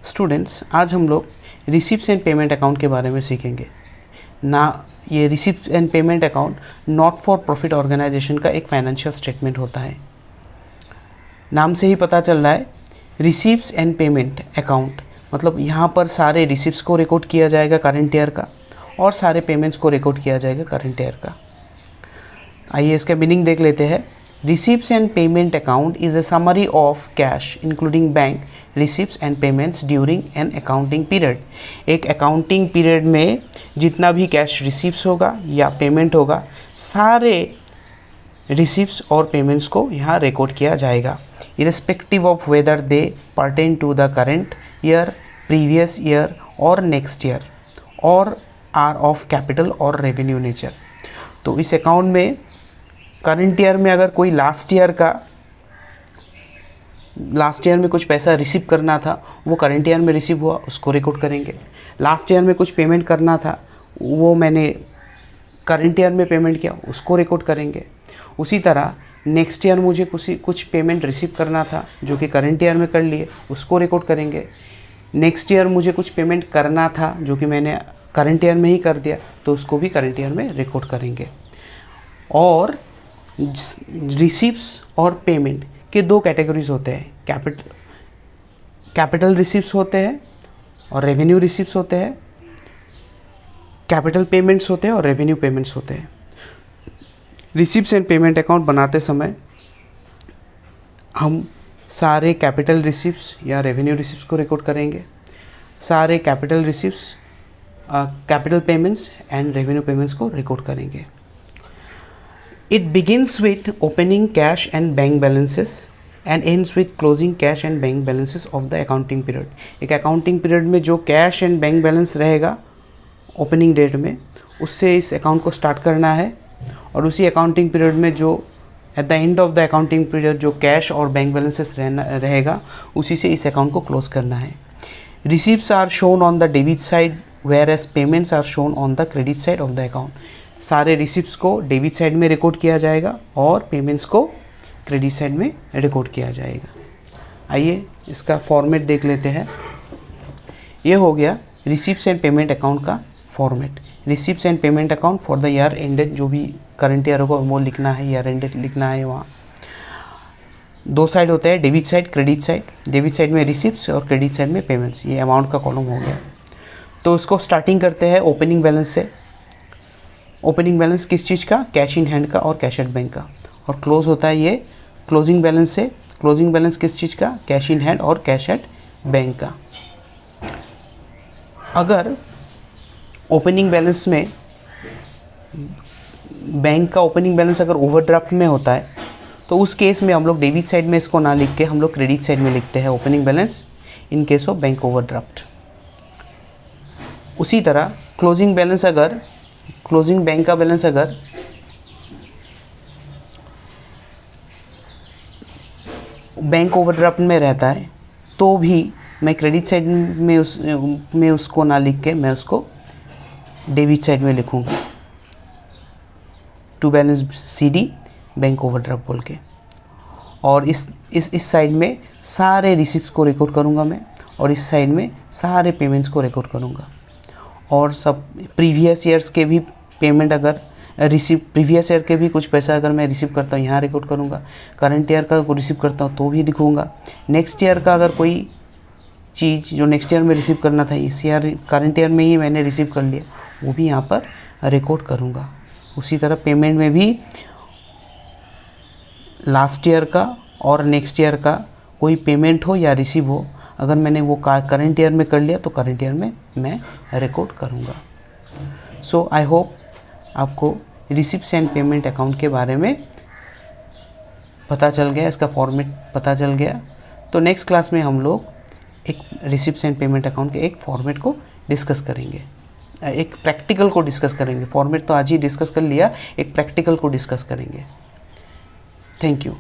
Students, आज हम लोग रिसिप्ट्स एंड पेमेंट अकाउंट के बारे में सीखेंगे ना। ये receipt and payment account not for profit organization का एक फाइनेंशियल स्टेटमेंट होता है। नाम से ही पता चल रहा है, रिसिप्ट्स एंड पेमेंट अकाउंट मतलब यहाँ पर सारे रिसिप्ट्स को रिकॉर्ड किया जाएगा करंट ईयर का, और सारे पेमेंट्स को रिकॉर्ड किया जाएगा करंट ईयर का। आइए इसका मीनिंग देख लेते हैं। Receipts and payment account is a summary of cash including bank receipts and payments during an accounting period। एक accounting period में जितना भी कैश रिसीप्स होगा या पेमेंट होगा, सारे रिसीप्स और पेमेंट्स को यहाँ रिकॉर्ड किया जाएगा, irrespective of whether they pertain to the current year, previous year और next year or are of capital और revenue nature। तो इस अकाउंट में करंट ईयर में अगर कोई लास्ट ईयर में कुछ पैसा रिसीव करना था, वो करंट ईयर में रिसीव हुआ, उसको रिकॉर्ड करेंगे। लास्ट ईयर में कुछ पेमेंट करना था, वो मैंने करंट ईयर में पेमेंट किया, उसको रिकॉर्ड करेंगे। उसी तरह नेक्स्ट ईयर मुझे कुछ पेमेंट रिसीव करना था जो कि करंट ईयर में कर लिए, उसको रिकॉर्ड करेंगे। नेक्स्ट ईयर मुझे कुछ पेमेंट करना था जो कि मैंने करंट ईयर में ही कर दिया, तो उसको भी करंट ईयर में रिकॉर्ड करेंगे। और रिसीप्ट्स और पेमेंट के दो कैटेगरीज होते हैं, कैपिटल रिसीप्ट्स होते हैं और रेवेन्यू रिसीप्ट्स होते हैं। कैपिटल पेमेंट्स होते हैं और रेवेन्यू पेमेंट्स होते हैं। रिसीप्ट्स एंड पेमेंट अकाउंट बनाते समय हम सारे कैपिटल रिसीप्ट्स या रेवेन्यू रिसीप्ट्स को रिकॉर्ड करेंगे, सारे capital receipts, capital payments and revenue payments को रिकॉर्ड करेंगे। It begins with opening cash and bank balances and ends with closing cash and bank balances of the accounting period। एक accounting period में जो cash and bank balance रहेगा opening date में, उससे इस account को start करना है, और उसी accounting period में जो at the end of the accounting period जो cash और bank balances रहेगा, उसी से इस account को close करना है। Receipts are shown on the debit side whereas payments are shown on the credit side of the account। सारे रिसिप्ट्स को डेबिट साइड में रिकॉर्ड किया जाएगा और पेमेंट्स को क्रेडिट साइड में रिकॉर्ड किया जाएगा। आइए इसका फॉर्मेट देख लेते हैं। ये हो गया रिसिप्ट्स एंड पेमेंट अकाउंट का format. Receipts and payment account for the year ended, जो भी करंट ईयर होगा वो लिखना है, ईयर एंडेड लिखना है। वहाँ दो साइड होता है, debit side, credit side. Debit side में रिसिप्ट्स और क्रेडिट साइड में पेमेंट्स। ये अमाउंट का कॉलम हो गया। तो उसको स्टार्टिंग करते हैं ओपनिंग बैलेंस से। ओपनिंग बैलेंस किस चीज़ का? कैश इन हैंड का और कैश एट बैंक का। और क्लोज होता है ये क्लोजिंग बैलेंस से। क्लोजिंग बैलेंस किस चीज़ का? कैश इन हैंड और कैश एट बैंक का। अगर ओपनिंग बैलेंस में बैंक का ओपनिंग बैलेंस अगर ओवरड्राफ्ट में होता है, तो उस केस में हम लोग डेबिट साइड में इसको ना लिख के हम लोग क्रेडिट साइड में लिखते हैं opening balance in case of bank overdraft. उसी तरह क्लोजिंग बैलेंस अगर क्लोजिंग बैंक का बैलेंस अगर बैंक ओवरड्राफ्ट में रहता है, तो भी मैं क्रेडिट साइड में उसको ना लिख के मैं उसको डेबिट साइड में लिखूँगा, to balance CD bank overdraft बोल के। और इस साइड में सारे रिसिप्ट्स को रिकॉर्ड करूँगा मैं, और इस साइड में सारे पेमेंट्स को रिकॉर्ड करूँगा। और सब प्रीवियस ईयर्स के भी पेमेंट अगर प्रीवियस ईयर के भी कुछ पैसा अगर मैं रिसीव करता हूँ, यहाँ रिकॉर्ड करूँगा। करंट ईयर का रिसीव करता हूँ तो भी लिखूँगा। नेक्स्ट ईयर का अगर कोई चीज़ जो नेक्स्ट ईयर में रिसीव करना था, इस ईयर करंट ईयर में ही मैंने रिसीव कर लिया, वो भी यहाँ पर रिकॉर्ड करूँगा। उसी तरह पेमेंट में भी लास्ट ईयर का और नेक्स्ट ईयर का कोई पेमेंट हो या रिसीव हो, अगर मैंने वो करंट ईयर में कर लिया तो करंट ईयर में मैं रिकॉर्ड करूँगा। सो आई होप आपको रिसिप्ट्स एंड पेमेंट अकाउंट के बारे में पता चल गया, इसका फॉर्मेट पता चल गया। तो नेक्स्ट क्लास में हम लोग एक रिसिप्ट्स एंड पेमेंट अकाउंट के एक फॉर्मेट को डिस्कस करेंगे, एक प्रैक्टिकल को डिस्कस करेंगे। फॉर्मेट तो आज ही डिस्कस कर लिया, एक प्रैक्टिकल को डिस्कस करेंगे। Thank you.